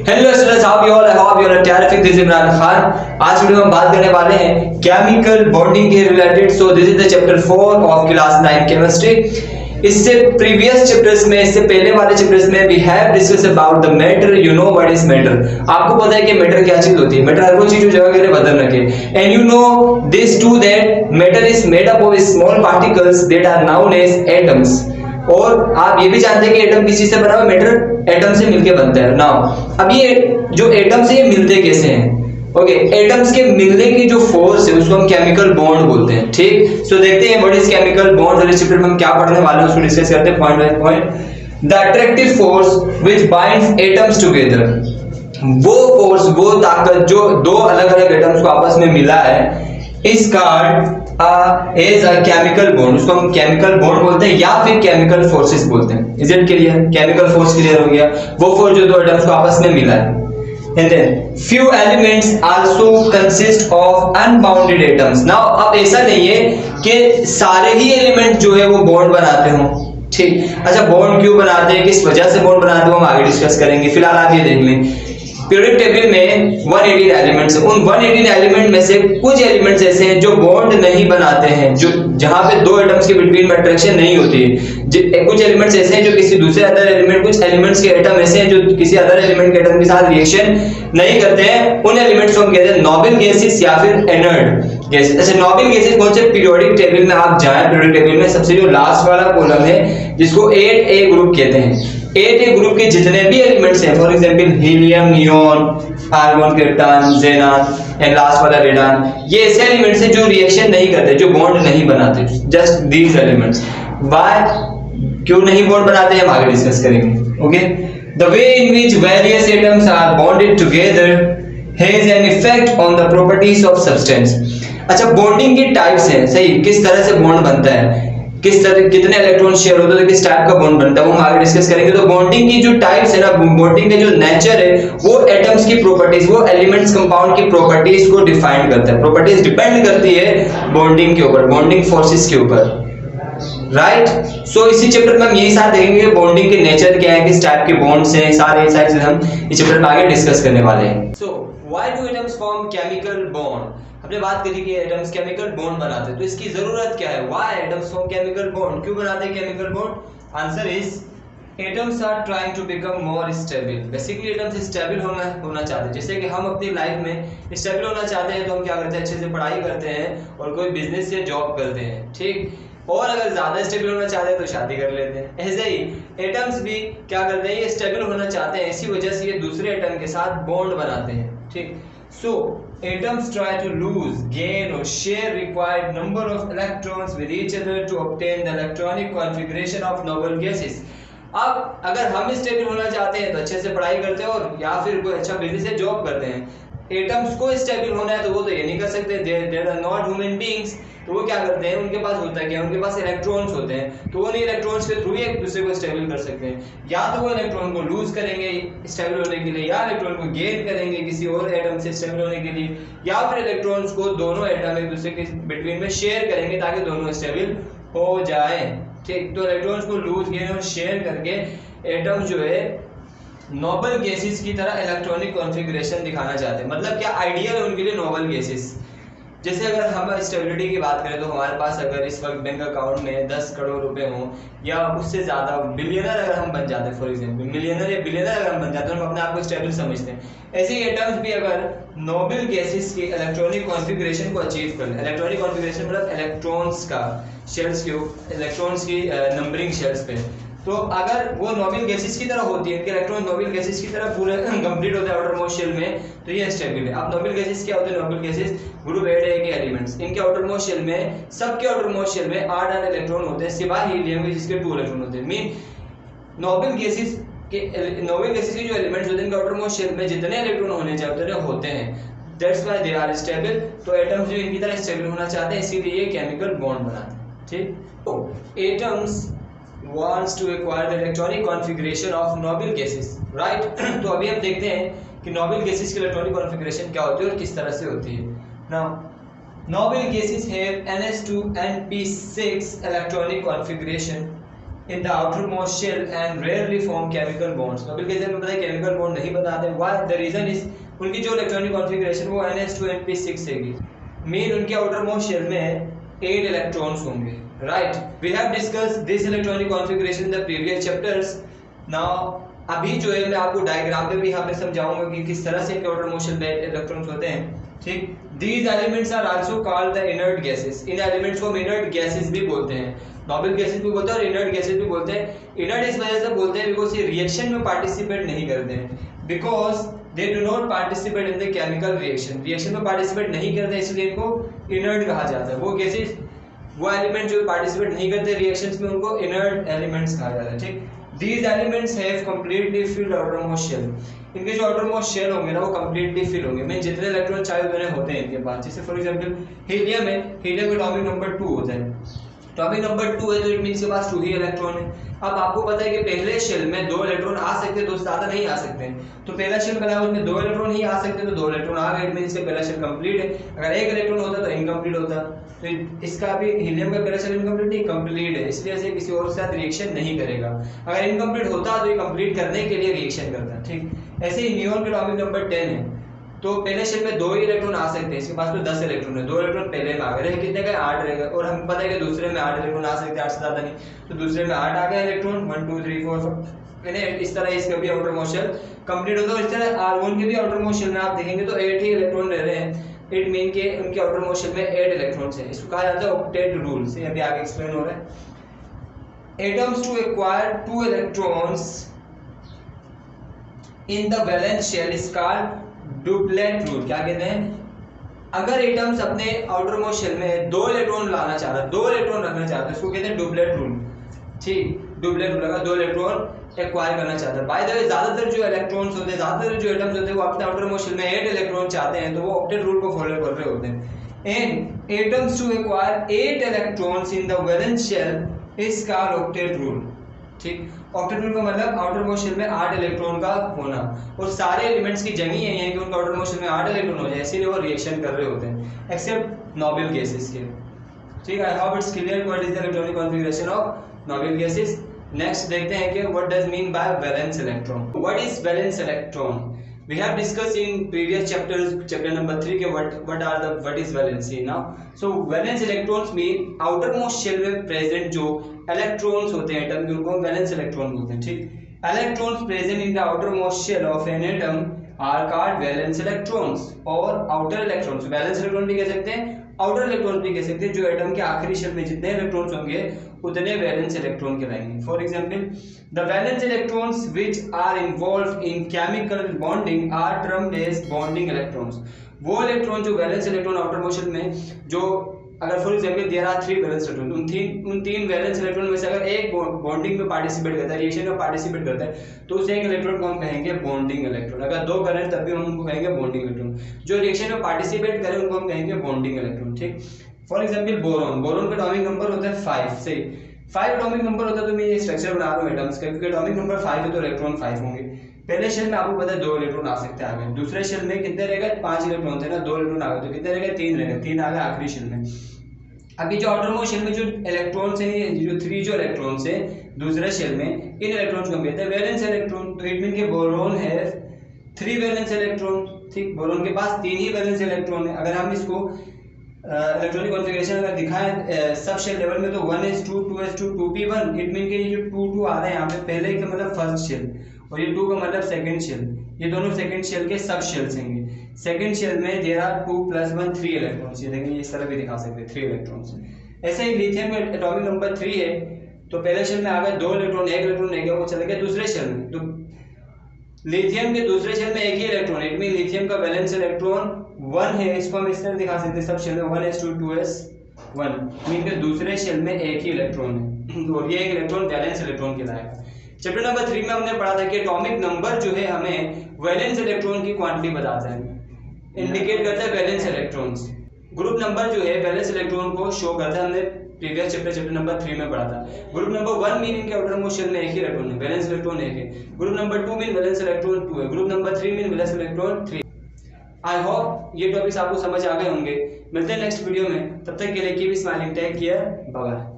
Hello students, how you all? I hope you are terrific. This is Imran Khan. आज video में हम बात करने वाले हैं केमिकल बॉन्डिंग के related. So this is the chapter 4 of class 9 chemistry. इससे प्रीवियस चैप्टर्स में, इससे पहले वाले चैप्टर्स में we have discuss about the matter. You know what is matter? आपको पता है कि मैटर क्या चीज होती है? मैटर हर वो चीज जो जगह के लिए बदल रखे। And you know this to that matter is made up of small particles that are known as atoms. और आप ये भी जानते हैं कि एटम किस चीज से बना हुआ है? मैटर एटम से मिलके बनता है। नाउ अब ये जो एटम्स है ये मिलते कैसे हैं? ओके, एटम्स के मिलने की जो फोर्स है उसको हम केमिकल बॉन्ड बोलते हैं। ठीक, सो देखते हैं व्हाट इज केमिकल बॉन्ड। और इस चैप्टर में हम क्या पढ़ने वाले हैं उसको डिस्कस करते हैं point by point. The attractive force which binds atoms together, वो फोर्स, वो ताकत जो दो अलग अलग एटम्स को आपस में मिला है, is called as a chemical bond. उसको हम केमिकल बॉन्ड बोलते हैं या फिर केमिकल फोर्सेस बोलते हैं। Is it clear? Chemical force clear हो गया, वो फोर्स जो दो एटम्स को आपस में मिला है। And then few elements also consist of unbounded atoms. Now अब ऐसा नहीं है कि सारे ही एलिमेंट जो है वो बॉन्ड बनाते हो। ठीक, अच्छा बॉन्ड क्यों बनाते हैं, किस वजह से बॉन्ड बनाते हो, हम आगे डिस्कस करेंगे। फिलहाल आप ये देख लें, पीरियोडिक टेबल में 118 एलिमेंट्स हैं। उन 118 एलिमेंट में से कुछ एलिमेंट्स ऐसे हैं जो बॉन्ड नहीं बनाते हैं, जो जहां पे दो एटम्स के बिटवीन में अट्रैक्शन नहीं होती है। कुछ एलिमेंट्स ऐसे हैं जो किसी दूसरे अदर एलिमेंट, कुछ एलिमेंट्स के एटम ऐसे हैं जो किसी अदर एलिमेंट के एटम के साथ रिएक्शन नहीं करते हैं। उन एलिमेंट्स को हम कहते हैं नोबल गैसेस या फिर इनर्ट गैसेस। अच्छा, नोबल गैसेस कौन से? पीरियोडिक टेबल में आप जाएं, पीरियोडिक टेबल में सबसे जो लास्ट वाला कॉलम है जिसको 8A ग्रुप कहते हैं, 8A ग्रुप के जितने भी एलिमेंट्स हैं, for example helium, neon, argon, krypton, xenon and last वाला रेडॉन, ये ऐसे एलिमेंट्स हैं जो रिएक्शन नहीं करते, जो बॉन्ड नहीं बनाते। Just these elements. व्हाई, क्यों नहीं बॉन्ड बनाते हैं, हम आगे डिस्कस करेंगे। Okay, the way in which various atoms are bonded together has an effect on the properties of substance. अच्छा, बॉन्डिंग की टाइप्स हैं, सही, किस तरह से बॉन्ड बनता है, किस तरह, कितने इलेक्ट्रॉन शेयर होते हैं, तो किस टाइप का बॉन्ड बनता है, वो हम आगे डिस्कस करेंगे। तो बॉन्डिंग की जो टाइप्स है ना, बॉन्डिंग का जो नेचर है वो एटम्स की प्रॉपर्टीज, वो एलिमेंट्स कंपाउंड की प्रॉपर्टीज को डिफाइन करता है। प्रॉपर्टीज डिपेंड करती है बॉन्डिंग के ऊपर, बॉन्डिंग फोर्सेस के ऊपर, राइट। सो इसी चैप्टर में हम यही साथ देखेंगे कि बॉन्डिंग के नेचर क्या है, किस टाइप के बॉन्ड्स हैं, सारे चीजें हम इस चैप्टर में आगे डिस्कस करने वाले हैं। So why do atoms form chemical bond? हमने बात करी कि एटम्स केमिकल बॉन्ड बनाते हैं, तो इसकी जरूरत क्या है? Why atoms form chemical bond? क्यों बनाते हैं chemical bond? Answer is atoms are trying to become more stable. Basically atoms stable होना चाहते हैं। जैसे कि हम अपनी लाइफ में स्टेबल होना चाहते हैं तो हम क्या करते हैं, अच्छे से पढ़ाई करते हैं और कोई बिजनेस या जॉब करते हैं। ठीक, और अगर ज्यादा स्टेबल होना चाहते हैं तो शादी कर लेते हैं। ऐसे ही एटम्स भी क्या करते हैं, ये स्टेबल होना चाहते हैं, इसी वजह से ये दूसरे एटम के साथ बॉन्ड बनाते हैं। ठीक, so atoms try to lose, gain or share required number of electrons with each other to obtain the electronic configuration of noble gases. अब अगर हम स्टेबल होना चाहते हैं तो अच्छे से पढ़ाई करते हैं और या फिर कोई अच्छा बिजनेस या जॉब करते हैं। एटम्स को स्टेबल होना है तो वो तो ये नहीं कर सकते, there are not human beings. तो वो क्या करते हैं, उनके पास होता है क्या, उनके पास इलेक्ट्रॉन्स होते हैं, तो वो नहीं इलेक्ट्रॉन्स के थ्रू ही एक दूसरे को स्टेबल कर सकते हैं। या तो वो इलेक्ट्रॉन को लूज करेंगे स्टेबल होने के लिए, या इलेक्ट्रॉन को गेन करेंगे किसी और एटम से स्टेबल होने के लिए, या फिर इलेक्ट्रॉन्स को दोनों एटम एक दूसरे के बिटवीन में शेयर करेंगे ताकि दोनों स्टेबल हो जाए। ठीक, तो इलेक्ट्रॉन्स को लूज, गेन और शेयर करके एटम जो है नोबल गैसेस की तरह इलेक्ट्रॉनिक कॉन्फ़िगरेशन दिखाना चाहते हैं। मतलब क्या आइडियल है उनके लिए नोबल गैसेस। जैसे अगर हम स्टेबिलिटी की बात करें तो हमारे पास अगर इस वक्त बैंक अकाउंट में 10 करोड़ रुपए हो या उससे ज्यादा, बिलियनर अगर हम बन जाते हैं, फॉर एग्जांपल मिलियनर या बिलियनर अगर हम बन जाते हैं, हम अपने आप को स्टेबल समझते हैं। ऐसे ही एटम्स भी अगर नोबल गैसेस की इलेक्ट्रॉनिक कॉन्फ़िगरेशन को अचीव कर ले, इलेक्ट्रॉनिक कॉन्फ़िगरेशन मतलब इलेक्ट्रॉन्स का शेल्स के, इलेक्ट्रॉन्स की नंबरिंग शेल्स पे, तो अगर वो नोबल गैसेस की तरह होती है, इनके इलेक्ट्रॉन नोबल गैसेस की तरह पूरे कंप्लीट होता है आउटर मोस्ट शेल में, तो ये स्टेबल है। अब नोबल गैसेस क्या होते हैं? नोबल गैसेस ग्रुप 8A के एलिमेंट्स, इनके आउटर मोस्ट शेल में, सबके आउटर मोस्ट शेल में 8 इलेक्ट्रॉन होते हैं सिवाय हीलियम के जिसके 2 इलेक्ट्रॉन होते हैं। मीन नोबल गैसेस के जो एलिमेंट्स होते हैं इनके आउटर मोस्ट शेल में जितने इलेक्ट्रॉन होने चाहिए उतने होते हैं। That's why they are stable. तो एटम्स भी इनकी तरह स्टेबल होना चाहते हैं, इसीलिए ये केमिकल बॉन्ड बनाते हैं। ठीक, तो atoms wants to acquire the electronic configuration of noble gases, right? तो अभी हम देखते हैं कि noble gases की electronic configuration क्या होती है और किस तरह से होती है। Now, noble gases have ns2 and p6 electronic configuration in the outermost shell and rarely form chemical bonds. Noble gases में पता है केमिकल बॉन्ड नहीं बनाते। Why? The reason is उनकी जो इलेक्ट्रॉनिक कॉन्फ़िगरेशन वो NH2NP6 है। मीन उनके आउटरमोस्ट शेल में 8 इलेक्ट्रॉन्स होंगे। Right, we have discussed this electronic configuration in the previous chapters. Now अभी जो है मैं आपको डायग्राम में भी यहाँ पे समझाऊंगा कि किस तरह से इनके आउटरमोस्ट शेल में इलेक्ट्रॉन्स होते हैं। ठीक, these elements are also called the inert gases. इन एलिमेंट्स को हम इनर्ट गैसेस भी बोलते हैं, नोबेल गैसेस भी बोलते हैं और इनर्ट गैसेस भी बोलते हैं। इनर्ट इस वजह से बोलते हैं बिकॉज ये रिएक्शन में पार्टिसिपेट नहीं करते हैं, because they do not participate in the chemical reaction. Reaction में पार्टिसिपेट नहीं करते इसलिए इनको इनर्ट कहा जाता है। वो गैसेस, वो एलिमेंट जो पार्टिसिपेट नहीं करते रिएक्शंस में, उनको इनर्ट एलिमेंट्स कहा जाता है। ठीक, these elements have completely filled outermost shell. इनके जो आउटरमोस्ट शेल होंगे ना वो कंप्लीटली फिल होंगे, मीन जितने इलेक्ट्रॉन चाहे उतने होते हैं इनके पास। जैसे फॉर एग्जांपल हीलियम है, हीलियम का एटॉमिक नंबर 2 होता है। टॉपिक नंबर 2 है तो इट मींस के पास 2 ही इलेक्ट्रॉन है। अब आपको पता है कि पहले शेल में 2 इलेक्ट्रॉन आ सकते हैं, 2 से ज्यादा नहीं आ सकते। तो पहला शेल बनाया उसमें 2 इलेक्ट्रॉन ही आ सकते हैं, तो 2 इलेक्ट्रॉन आ गए, इट मींस के पहला शेल कंप्लीट है। अगर 1 इलेक्ट्रॉन होता तो इनकम्प्लीट होता। तो इसका भी हीलियम का पहला शेल इनकम्प्लीट नहीं, कंप्लीट है, इसलिए इसे किसी और के साथ रिएक्शन नहीं करेगा। अगर इनकम्प्लीट होता तो ये कंप्लीट करने के लिए रिएक्शन करता। ठीक, ऐसे ही नियॉन का एटॉमिक नंबर 10 है। तो पहले शेल में 2 ही इलेक्ट्रॉन आ सकते हैं, इसके पास तो 10 इलेक्ट्रॉन है, 2 इलेक्ट्रॉन पहले में आ गए, कितने का 8 रहेगा। और हम पता है कि दूसरे में 8 इलेक्ट्रॉन आ सकते हैं, 8 से ज्यादा नहीं। तो दूसरे में 8 आ गए इलेक्ट्रॉन, 1 2 3 4 5, इस तरह इसका भी आउटरमोस्ट शेल कंप्लीट होता है। इस तरह R1 के भी आउटरमोस्ट शेल में आप देखेंगे तो 8 ही इलेक्ट्रॉन रह रहे हैं। इट मीन के उनके आउटरमोस्ट शेल में 8 इलेक्ट्रॉन्स हैं। इसको कहा जाता है ऑक्टेट रूल से, अभी आगे एक्सप्लेन हो रहा है। Atoms to acquire 2 electrons in the valence shell is called duplet rule. क्या कहते हैं? अगर एटम्स अपने आउटरमोस्ट शेल में 2 इलेक्ट्रॉन लाना चाहता है, 2 इलेक्ट्रॉन रखना चाहता है, इसको कहते हैं डुप्लेट रूल। ठीक, डुप्लेट रूल अगर 2 इलेक्ट्रॉन एक्वायर करना चाहता है। बाय द वे ज्यादातर जो इलेक्ट्रॉन्स होते हैं, ज्यादातर जो एटम्स होते हैं वो अपने आउटरमोस्ट शेल में 8 इलेक्ट्रॉन चाहते हैं, तो वो ऑक्टेट रूल को फॉलो कर रहे होते हैं। And atoms to acquire 8 electrons in the valence shell is called octet rule. ठीक, ऑक्टेट रूल का मतलब आउटरमोस्ट शेल में 8 इलेक्ट्रॉन का होना, और सारे एलिमेंट्स की जगह यही है कि उनका आउटरमोस्ट शेल में 8 इलेक्ट्रॉन हो जाए, इसीलिए वो रिएक्शन कर रहे होते हैं, एक्सेप्ट नोबेल गैसेस के। ठीक, I hope it's clear what is the electronic configuration of noble gases. Next देखते हैं कि what does mean by valence electron. What is valence electron? We have discussed in previous chapters, chapter number 3 के what is valency now. So valence electrons mean outermost shell में present जो electrons होते हैं atom के, उनको हम valence electron बोलते हैं। ठीक, electrons present in the outermost shell of an atom are called valence electrons और outer electrons। valence electron भी कह सकते हैं, outer electrons भी कह सकते हैं। जो एटम के आखिरी शेल में जितने इलेक्ट्रॉन्स होंगे उतने वैलेंस इलेक्ट्रॉन कहलाएंगे। For example the valence electrons which are involved in chemical bonding are termed as bonding electrons. वो इलेक्ट्रॉन जो वैलेंस इलेक्ट्रॉन आउटरमोस्ट शेल में, जो अगर for example there are 3 valence electron, उन तीन वैलेंस इलेक्ट्रॉन में से अगर एक बॉन्डिंग में पार्टिसिपेट करता है, रिएक्शन में पार्टिसिपेट करता है, तो उस एक इलेक्ट्रॉन को हम कहेंगे बॉन्डिंग इलेक्ट्रॉन। अगर 2 करें तब भी हम उनको कहेंगे बॉन्डिंग इलेक्ट्रॉन। जो रिएक्शन में पार्टिसिपेट करें उनको हम कहेंगे बॉन्डिंग इलेक्ट्रॉन। ठीक, फॉर एग्जांपल बोरॉन, बोरॉन का एटॉमिक नंबर होता है 5 से 5 एटॉमिक नंबर होता है। तो मैं ये स्ट्रक्चर बना रहा हूं एटम्स का, क्योंकि एटॉमिक नंबर 5 है तो इलेक्ट्रॉन 5 होंगे। पहले शेल में आपको पता है 2 इलेक्ट्रॉन आ सकते हैं आगे, दूसरे शेल में कितने रहेगा? 5 इलेक्ट्रॉन थे ना, 2 इलेक्ट्रॉन आ गए तो कितने रहेगा? 3 रहेगा, 3 आ गए आखिरी शेल में। अभी जो आउटरमोस्ट शेल में जो इलेक्ट्रॉन्स हैं, जो 3 जो इलेक्ट्रॉन्स हैं दूसरे शेल में, इन इलेक्ट्रॉन्स को हम कहते हैं वैलेंस इलेक्ट्रॉन। तो इट मीन के बोरॉन हैव 3 वैलेंस इलेक्ट्रॉन। ठीक, बोरॉन के पास 3 ही वैलेंस इलेक्ट्रॉन है। अगर हम इसको इलेक्ट्रॉनिक कॉन्फ़िगरेशन अगर दिखाएं सब शेल लेवल में तो 1s2 2s2 2p1, it mean के ये जो 2 2 आ रहे हैं यहाँ पे, पहले का मतलब फर्स्ट शेल और ये 2 का मतलब सेकंड शेल, ये दोनों सेकंड शेल के सब शेल्स हैं। सेकंड शेल में देयर आर 2 + 1 3 इलेक्ट्रॉन्स। ये देखेंगे इस तरह भी दिखा सकते हैं 3 इलेक्ट्रॉन्स। ऐसे ही लिथियम में एटॉमिक नंबर 3 है, तो पहले शेल में आ गए 2 इलेक्ट्रॉन, 1 इलेक्ट्रॉन ले गया, वो चले गए दूसरे शेल में। तो लिथियम के दूसरे शेल में 1 ही इलेक्ट्रॉन, इट मीन लिथियम का वैलेंस इलेक्ट्रॉन 1 है। इसको हम इस तरह दिखा सकते हैं सब शेल में 1s2 2s1, मीन के दूसरे शेल में 1 ही इलेक्ट्रॉन है और ये 1 इलेक्ट्रॉन वैलेंस इलेक्ट्रॉन कहलाएगा। चैप्टर नंबर 3 में हमने पढ़ा था कि एटॉमिक नंबर जो है हमें वैलेंस इलेक्ट्रॉन की क्वांटिटी बताता है, इंडिकेट करता है वैलेंस इलेक्ट्रॉन्स। ग्रुप नंबर जो है वैलेंस इलेक्ट्रॉन को शो करता है, हमने प्रीवियस चैप्टर नंबर 3 में पढ़ा था। ग्रुप नंबर 1 मीन के आउटरमोस्ट शेल में 1 ही इलेक्ट्रॉन है, वैलेंस इलेक्ट्रॉन 1 है। Group number 2 mean valence electron 2 है। Group number 3 mean valence electron 3। I hope ये टॉपिक्स आपको समझ आ गए होंगे। मिलते हैं नेक्स्ट वीडियो में, तब तक के लिए keep smiling, take care, bye bye.